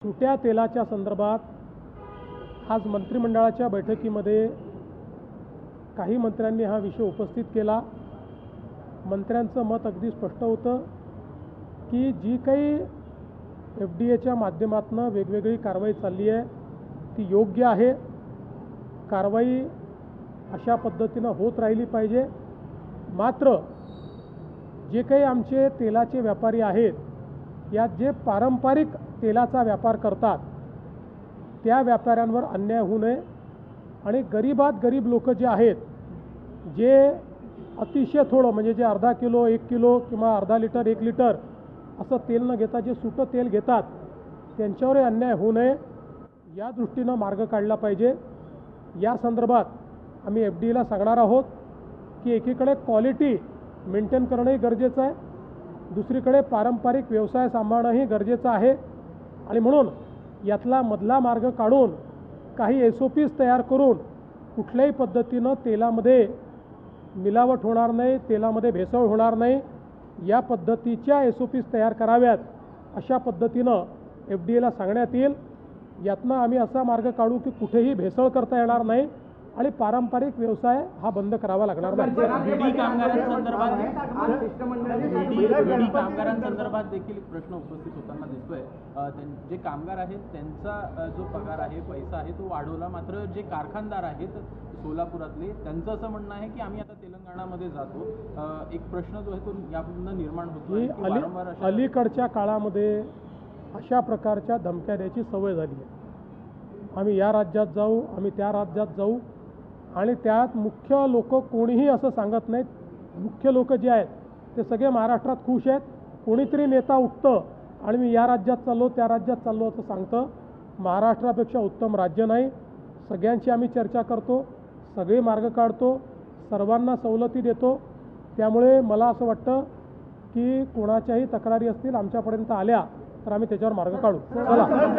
सुट्या तेलाच्या संदर्भात आज मंत्रिमंडळाच्या बैठकीमध्ये काही मंत्र्यांनी हा विषय उपस्थित केला। मंत्र्यांचं मत अगदी स्पष्ट होतं की जी काही एफडीएच्या माध्यमातून वेगवेगळी कारवाई चालली आहे ती योग्य आहे। कारवाई अशा पद्धतीनं होत राहिली पाहिजे। मात्र जे काही आमचे तेलाचे व्यापारी आहेत यात जे पारंपरिक तेलाचा व्यापार करतात त्या व्यापाऱ्यांवर अन्याय होऊ नये आणि गरीबात गरीब लोक जे आहेत जे अतिशय थोडं म्हणजे जे अर्धा किलो 1 किलो किंवा अर्धा लिटर 1 लिटर असं तेल न घेता जे सुटं तेल घेतात त्यांच्यावर अन्याय होऊ नये या दृष्टीनं मार्ग काढला पाहिजे। या संदर्भात आम्ही एफडीएला सांगणार आहोत की एकीकडे क्वालिटी मेंटेन करणंही गरजेचं आहे, दुसरीकडे पारंपरिक व्यवसाय सांभाळणंही गरजेचं आहे आणि म्हणून यातला मधला मार्ग काढून काही SOPs तयार करून कुठल्याही पद्धतीनं तेलामध्ये मिलावट होणार नाही, तेलामध्ये भेसळ होणार नाही या पद्धतीच्या SOPs तयार कराव्यात अशा पद्धतीनं एफडीएला सांगण्यात येईल। यातनं आम्ही असा मार्ग काढू की कुठेही भेसळ करता येणार नाही आणि पारंपरिक व्यवसाय हा बंद करावा लागणार नाही। ईडी कामगारांसंदर्भात देखील एक प्रश्न उपस्थित होताना दिसतोय। जे कामगार आहेत त्यांचा जो पगार आहे पैसा आहे तो वाढवला, मात्र जे कारखानदार आहेत सोलापुरातले त्यांचं असं म्हणणं आहे की आम्ही आता तेलंगणामध्ये जातो। एक प्रश्न जो आहे तो यापुढे निर्माण होतो। अलीकडच्या काळामध्ये अशा प्रकारच्या धमक्या द्यायची सवय झाली आहे। आम्ही या राज्यात जाऊ, आम्ही त्या राज्यात जाऊ आणि त्यात मुख्य लोक कोणीही असं सांगत नाहीत। मुख्य लोक जे आहेत ते सगळे महाराष्ट्रात खुश आहेत। कोणीतरी नेता उठतं आणि मी या राज्यात चाललो त्या राज्यात चाललो असं सांगतं। महाराष्ट्रापेक्षा उत्तम राज्य नाही। सगळ्यांची आम्ही चर्चा करतो, सगळे मार्ग काढतो, सर्वांना सवलती देतो। त्यामुळे मला असं वाटतं की कोणाच्याही तक्रारी असतील आमच्यापर्यंत आल्या तर आम्ही त्याच्यावर मार्ग काढू। चला।